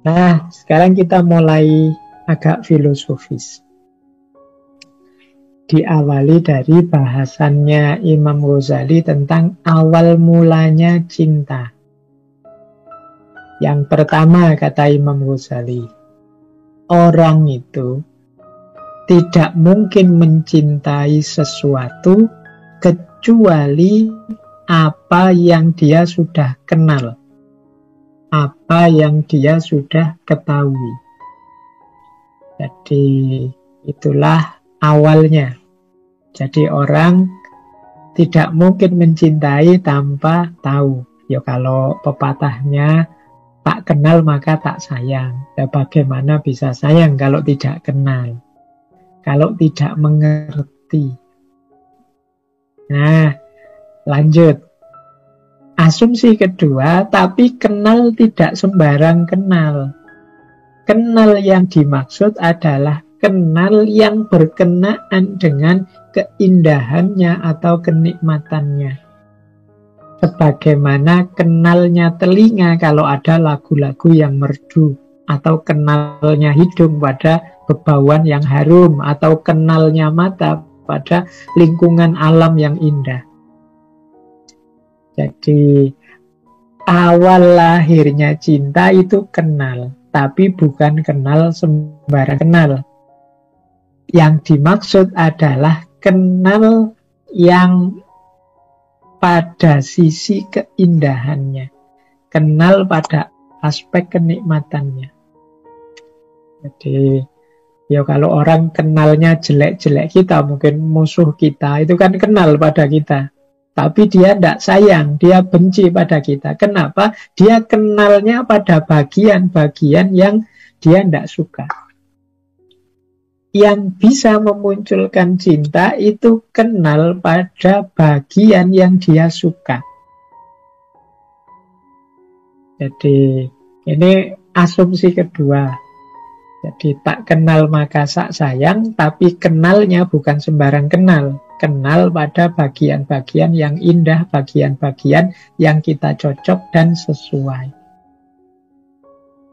Nah, sekarang kita mulai agak filosofis. Diawali dari bahasannya Imam Ghazali tentang awal mulanya cinta. Yang pertama, kata Imam Ghazali, orang itu tidak mungkin mencintai sesuatu kecuali apa yang dia sudah kenal, apa yang dia sudah ketahui. Jadi itulah awalnya. Jadi orang tidak mungkin mencintai tanpa tahu. Ya kalau pepatahnya tak kenal maka tak sayang. Ya bagaimana bisa sayang kalau tidak kenal? Kalau tidak mengerti. Nah, lanjut. Asumsi kedua, tapi kenal tidak sembarang kenal. Kenal yang dimaksud adalah kenal yang berkenaan dengan keindahannya atau kenikmatannya. Sebagaimana kenalnya telinga kalau ada lagu-lagu yang merdu, atau kenalnya hidung pada bebauan yang harum, atau kenalnya mata pada lingkungan alam yang indah. Jadi awal lahirnya cinta itu kenal, tapi bukan kenal sembarang kenal. Yang dimaksud adalah kenal yang pada sisi keindahannya, kenal pada aspek kenikmatannya. Jadi ya kalau orang kenalnya jelek-jelek kita, mungkin musuh kita, itu kan kenal pada kita. Tapi dia tidak sayang, dia benci pada kita. Kenapa? Dia kenalnya pada bagian-bagian yang dia tidak suka. Yang bisa memunculkan cinta itu kenal pada bagian yang dia suka. Jadi ini asumsi kedua. Jadi tak kenal maka sak sayang, tapi kenalnya bukan sembarang kenal. Kenal pada bagian-bagian yang indah, bagian-bagian yang kita cocok dan sesuai.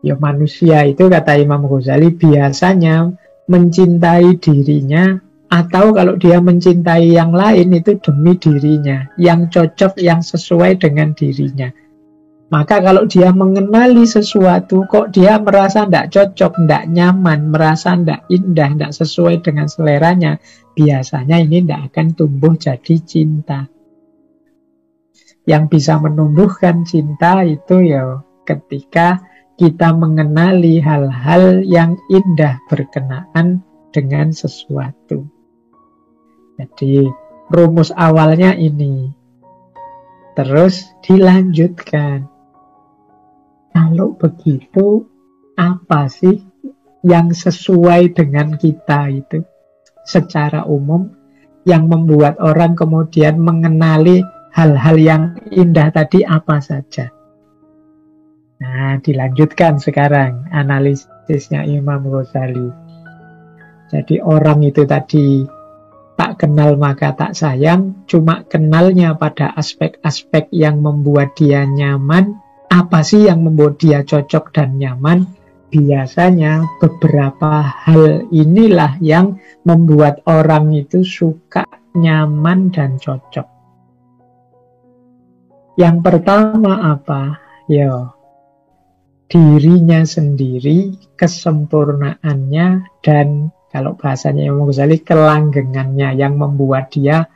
Ya manusia itu, kata Imam Ghazali, biasanya mencintai dirinya, atau kalau dia mencintai yang lain itu demi dirinya, yang cocok, yang sesuai dengan dirinya. Maka kalau dia mengenali sesuatu, kok dia merasa tidak cocok, tidak nyaman, merasa tidak indah, tidak sesuai dengan seleranya, biasanya ini tidak akan tumbuh jadi cinta. Yang bisa menumbuhkan cinta itu ya ketika kita mengenali hal-hal yang indah berkenaan dengan sesuatu. Jadi rumus awalnya ini. Terus dilanjutkan. Kalau begitu, apa sih yang sesuai dengan kita itu secara umum, yang membuat orang kemudian mengenali hal-hal yang indah tadi apa saja? Nah, dilanjutkan sekarang analisisnya Imam Ghazali. Jadi orang itu tadi tak kenal maka tak sayang, cuma kenalnya pada aspek-aspek yang membuat dia nyaman. Apa sih yang membuat dia cocok dan nyaman? Biasanya beberapa hal inilah yang membuat orang itu suka, nyaman, dan cocok. Yang pertama apa? Ya, dirinya sendiri, kesempurnaannya, dan kalau bahasanya Imam Ghazali, kelanggengannya yang membuat dia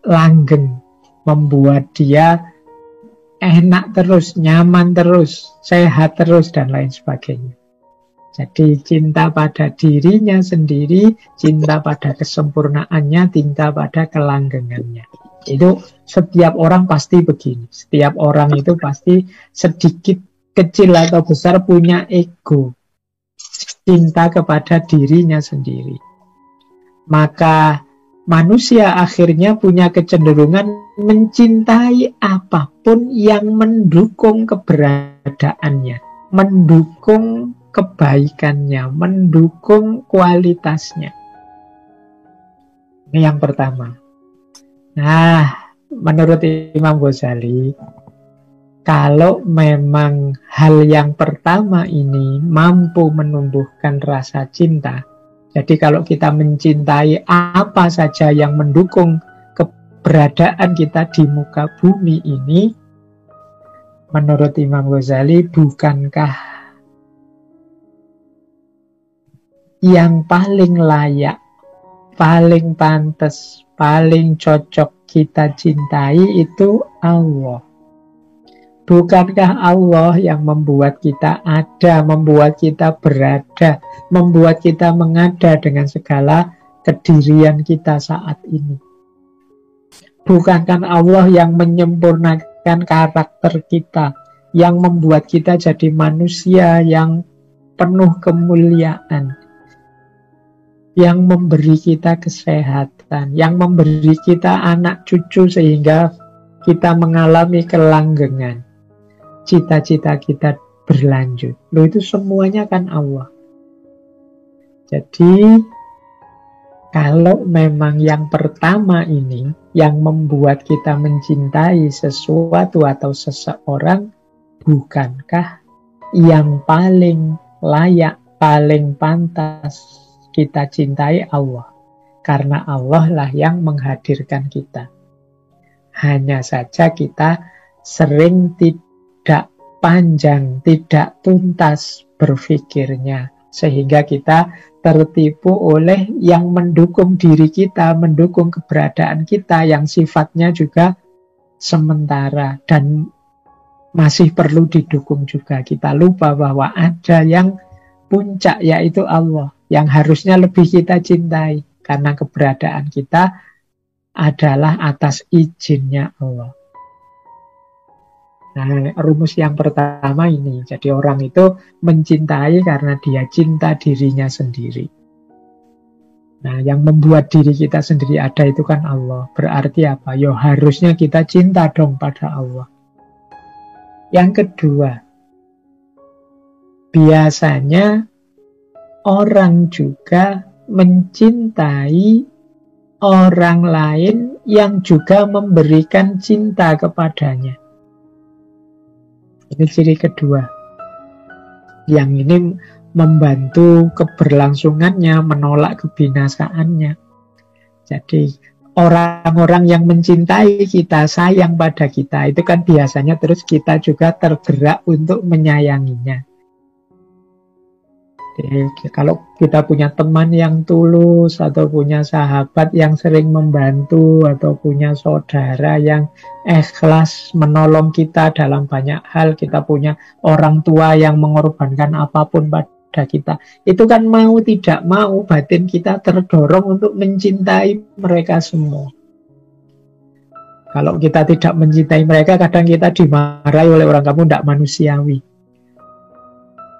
langgeng, membuat dia enak terus, nyaman terus, sehat terus, dan lain sebagainya. Jadi cinta pada dirinya sendiri, cinta pada kesempurnaannya, cinta pada kelanggengannya. Itu setiap orang pasti begini. Setiap orang itu pasti sedikit kecil atau besar punya ego, cinta kepada dirinya sendiri. Maka manusia akhirnya punya kecenderungan mencintai apapun yang mendukung keberadaannya, mendukung kebaikannya, mendukung kualitasnya. Ini yang pertama. Nah, menurut Imam Ghazali, Kalau memang hal yang pertama ini mampu menumbuhkan rasa cinta, jadi kalau kita mencintai apa saja yang mendukung keberadaan kita di muka bumi ini, menurut Imam Ghazali, bukankah yang paling layak, paling pantas, paling cocok kita cintai itu Allah? Bukankah Allah yang membuat kita ada, membuat kita berada, membuat kita mengada dengan segala kedirian kita saat ini? Bukankah Allah yang menyempurnakan karakter kita, yang membuat kita jadi manusia yang penuh kemuliaan, yang memberi kita kesehatan, yang memberi kita anak cucu sehingga kita mengalami kelanggengan, cita-cita kita berlanjut. Loh, itu semuanya kan Allah. Jadi kalau memang yang pertama ini yang membuat kita mencintai sesuatu atau seseorang, bukankah yang paling layak, paling pantas kita cintai Allah? Karena Allah lah yang menghadirkan kita. Hanya saja kita sering tidak panjang, tidak tuntas berpikirnya, sehingga kita tertipu oleh yang mendukung diri kita, mendukung keberadaan kita, yang sifatnya juga sementara dan masih perlu didukung juga. Kita lupa bahwa ada yang puncak, yaitu Allah, yang harusnya lebih kita cintai, karena keberadaan kita adalah atas izinnya Allah. Nah, rumus yang pertama ini. Jadi orang itu mencintai karena dia cinta dirinya sendiri. Nah, yang membuat diri kita sendiri ada itu kan Allah. Berarti apa? Ya harusnya kita cinta dong pada Allah. Yang kedua, biasanya orang juga mencintai orang lain yang juga memberikan cinta kepadanya. Ini ciri kedua. Yang ini membantu keberlangsungannya, menolak kebinasaannya. Jadi orang-orang yang mencintai kita, sayang pada kita, itu kan biasanya terus kita juga tergerak untuk menyayanginya. Jadi, kalau kita punya teman yang tulus, atau punya sahabat yang sering membantu, atau punya saudara yang ikhlas menolong kita dalam banyak hal, kita punya orang tua yang mengorbankan apapun pada kita, itu kan mau tidak mau batin kita terdorong untuk mencintai mereka semua. Kalau kita tidak mencintai mereka, kadang kita dimarahi oleh orang, kamu tidak manusiawi.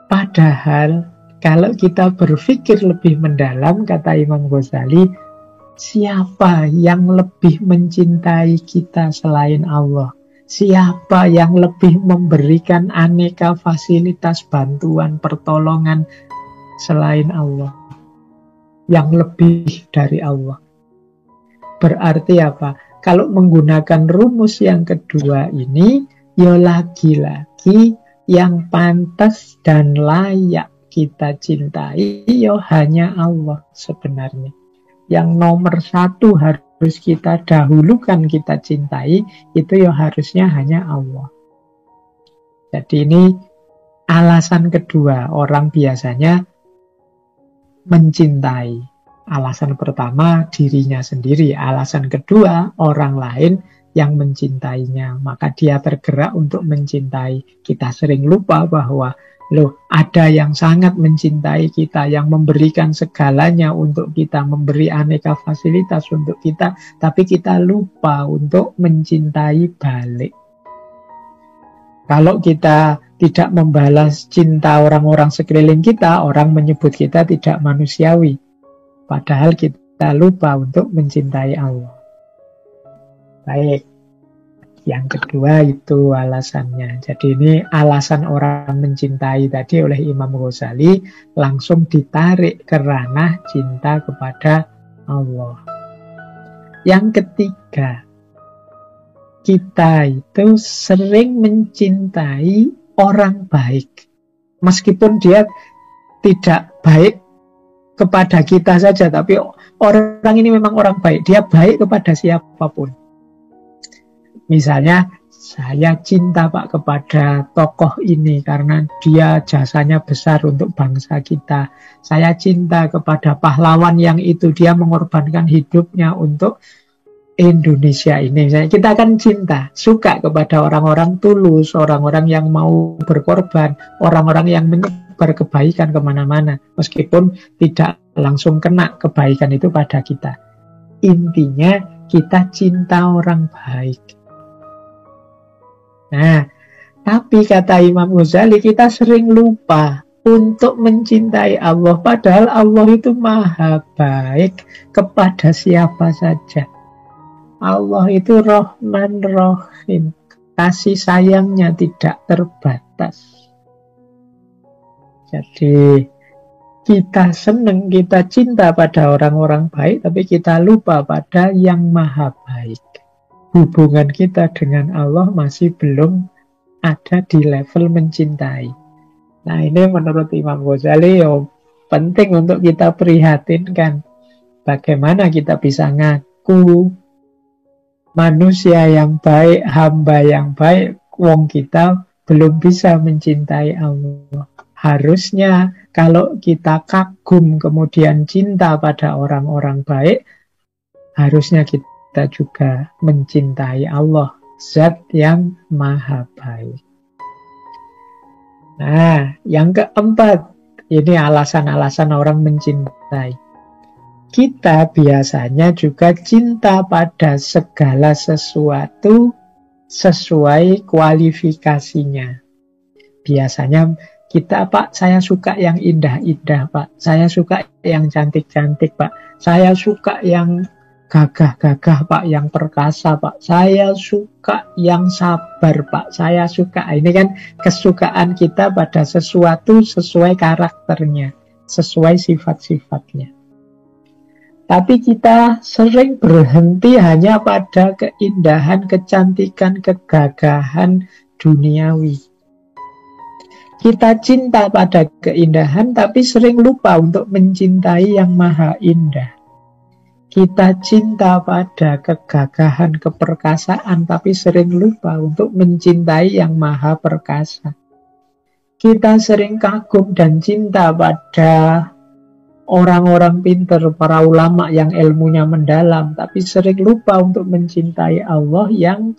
Padahal kalau kita berpikir lebih mendalam, kata Imam Ghazali, siapa yang lebih mencintai kita selain Allah? Siapa yang lebih memberikan aneka fasilitas, bantuan, pertolongan selain Allah? Yang lebih dari Allah. Berarti apa? Kalau menggunakan rumus yang kedua ini, ya lagi-lagi yang pantas dan layak kita cintai ya hanya Allah sebenarnya. Yang nomor satu harus kita dahulukan, kita cintai, itu ya harusnya hanya Allah. Jadi ini alasan kedua orang biasanya mencintai. Alasan pertama dirinya sendiri, alasan kedua orang lain yang mencintainya, maka dia tergerak untuk mencintai. Kita sering lupa bahwa loh, ada yang sangat mencintai kita, yang memberikan segalanya untuk kita, memberi aneka fasilitas untuk kita, tapi kita lupa untuk mencintai balik. Kalau kita tidak membalas cinta orang-orang sekeliling kita, orang menyebut kita tidak manusiawi. Padahal kita lupa untuk mencintai Allah. Baik. Yang kedua itu alasannya. Jadi ini alasan orang mencintai tadi oleh Imam Ghazali langsung ditarik ke ranah cinta kepada Allah. Yang ketiga, kita itu sering mencintai orang baik. Meskipun dia tidak baik kepada kita saja, tapi orang ini memang orang baik. Dia baik kepada siapapun. Misalnya, saya cinta Pak kepada tokoh ini karena dia jasanya besar untuk bangsa kita. Saya cinta kepada pahlawan yang itu, dia mengorbankan hidupnya untuk Indonesia ini. Misalnya, kita akan cinta, suka kepada orang-orang tulus, orang-orang yang mau berkorban, orang-orang yang menyebar kebaikan kemana-mana, meskipun tidak langsung kena kebaikan itu pada kita. Intinya, kita cinta orang baik. Nah, tapi kata Imam Ghazali, kita sering lupa untuk mencintai Allah. Padahal Allah itu maha baik kepada siapa saja. Allah itu Rahman Rahim. Kasih sayangnya tidak terbatas. Jadi, kita senang, kita cinta pada orang-orang baik, tapi kita lupa pada yang maha baik. Hubungan kita dengan Allah masih belum ada di level mencintai. Nah, ini menurut Imam Ghazali penting untuk kita prihatinkan. Bagaimana kita bisa ngaku manusia yang baik, hamba yang baik, wong kita belum bisa mencintai Allah. Harusnya kalau kita kagum kemudian cinta pada orang-orang baik, harusnya kita juga mencintai Allah, Zat yang maha baik. Nah, yang keempat, ini alasan-alasan orang mencintai. Kita biasanya juga cinta pada segala sesuatu sesuai kualifikasinya. Biasanya kita, Pak, saya suka yang indah-indah, Pak. Saya suka yang cantik-cantik, Pak. Saya suka yang gagah-gagah, Pak, yang perkasa, Pak. Saya suka yang sabar, Pak. Saya suka. Ini kan kesukaan kita pada sesuatu sesuai karakternya, sesuai sifat-sifatnya. Tapi kita sering berhenti hanya pada keindahan, kecantikan, kegagahan duniawi. Kita cinta pada keindahan, tapi sering lupa untuk mencintai yang maha indah. Kita cinta pada kegagahan, keperkasaan, tapi sering lupa untuk mencintai yang maha perkasa. Kita sering kagum dan cinta pada orang-orang pintar, para ulama yang ilmunya mendalam, tapi sering lupa untuk mencintai Allah yang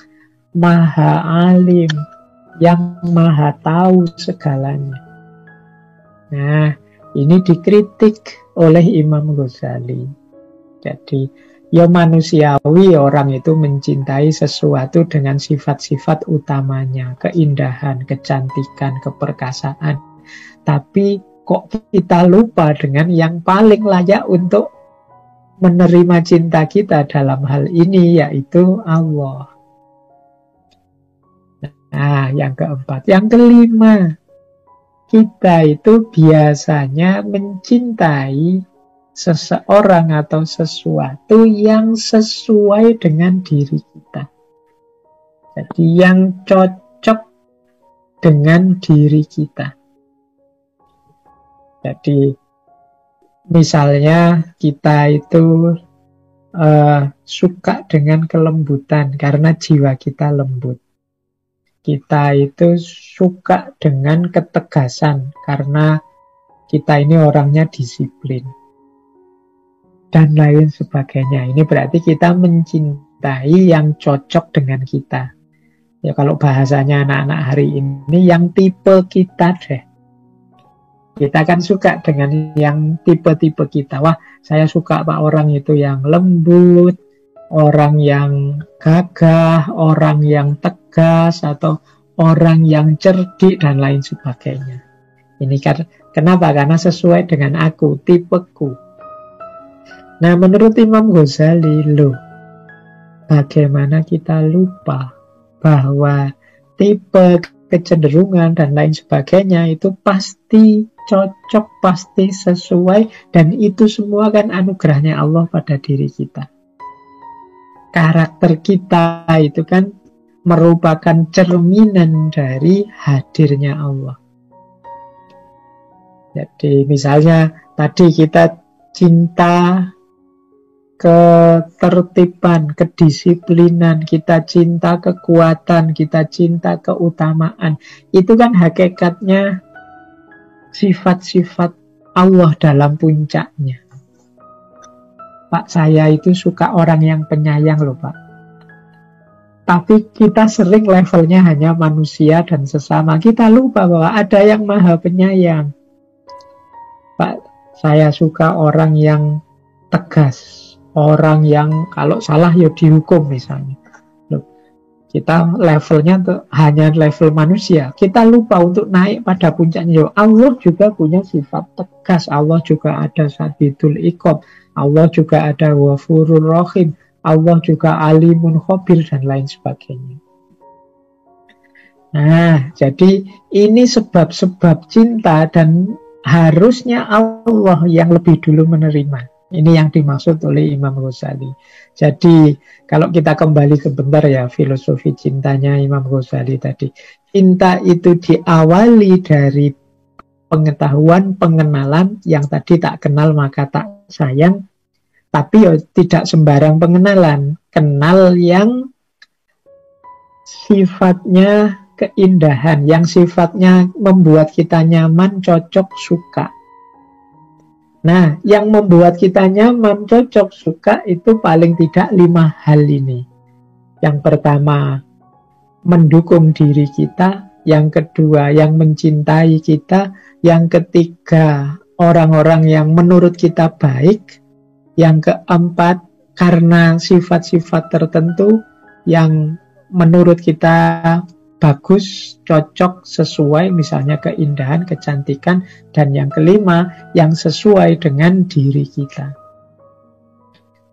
maha alim, yang maha tahu segalanya. Nah, ini dikritik oleh Imam Ghazali. Jadi, ya manusiawi orang itu mencintai sesuatu dengan sifat-sifat utamanya, keindahan, kecantikan, keperkasaan. Tapi kok kita lupa dengan yang paling layak untuk menerima cinta kita dalam hal ini, yaitu Allah. Nah, yang keempat. Yang kelima, kita itu biasanya mencintai seseorang atau sesuatu yang sesuai dengan diri kita. Jadi yang cocok dengan diri kita. Jadi misalnya kita itu suka dengan kelembutan karena jiwa kita lembut. Kita itu suka dengan ketegasan karena kita ini orangnya disiplin. Dan lain sebagainya. Ini berarti kita mencintai yang cocok dengan kita. Ya kalau bahasanya anak-anak hari ini, yang tipe kita deh. Kita kan suka dengan yang tipe-tipe kita. Wah, saya suka Pak orang itu yang lembut, orang yang gagah, orang yang tegas, atau orang yang cerdik, dan lain sebagainya. Ini kenapa? Karena sesuai dengan aku, tipeku. Nah, menurut Imam Ghazali, bagaimana kita lupa bahwa tipe, kecenderungan, dan lain sebagainya itu pasti cocok, pasti sesuai, dan itu semua kan anugerahnya Allah pada diri kita. Karakter kita itu kan merupakan cerminan dari hadirnya Allah. Jadi misalnya tadi kita cinta ketertiban, kedisiplinan, kita cinta kekuatan, kita cinta keutamaan. Itu kan hakikatnya sifat-sifat Allah dalam puncaknya. Pak, saya itu suka orang yang penyayang loh Pak. Tapi kita sering levelnya hanya manusia dan sesama. Kita lupa bahwa ada yang maha penyayang. Pak, saya suka orang yang tegas. Orang yang kalau salah ya dihukum misalnya. Loh, kita levelnya hanya level manusia. Kita lupa untuk naik pada puncaknya. Allah juga punya sifat tegas. Allah juga ada Sadidul Iqab. Allah juga ada Ghafurur Rahim. Allah juga Alimun Khabir dan lain sebagainya. Nah, jadi ini sebab-sebab cinta dan harusnya Allah yang lebih dulu menerima. Ini yang dimaksud oleh Imam Ghazali. Jadi kalau kita kembali sebentar ya filosofi cintanya Imam Ghazali tadi. Cinta itu diawali dari pengetahuan, pengenalan yang tadi tak kenal maka tak sayang. Tapi ya tidak sembarang pengenalan. Kenal yang sifatnya keindahan, yang sifatnya membuat kita nyaman, cocok, suka. Nah, yang membuat kita nyaman, cocok, suka itu paling tidak 5 hal ini. Yang pertama, mendukung diri kita. Yang kedua, yang mencintai kita. Yang ketiga, orang-orang yang menurut kita baik. Yang keempat, karena sifat-sifat tertentu yang menurut kita bagus, cocok, sesuai, misalnya keindahan, kecantikan, dan yang kelima, yang sesuai dengan diri kita.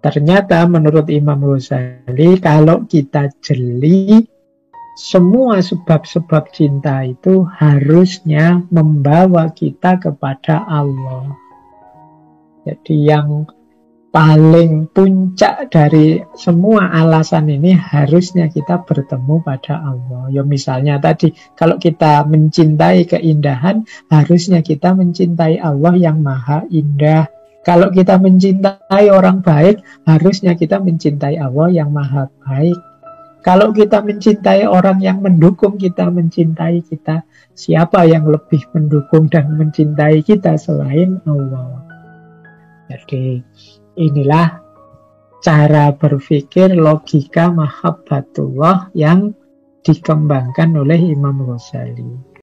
Ternyata menurut Imam Ghazali, kalau kita jeli, semua sebab-sebab cinta itu harusnya membawa kita kepada Allah. Jadi yang paling puncak dari semua alasan ini harusnya kita bertemu pada Allah. Ya misalnya tadi, kalau kita mencintai keindahan, harusnya kita mencintai Allah yang maha indah. Kalau kita mencintai orang baik, harusnya kita mencintai Allah yang maha baik. Kalau kita mencintai orang yang mendukung kita, mencintai kita, siapa yang lebih mendukung dan mencintai kita selain Allah? Jadi inilah cara berpikir logika mahabbatullah yang dikembangkan oleh Imam Ghazali.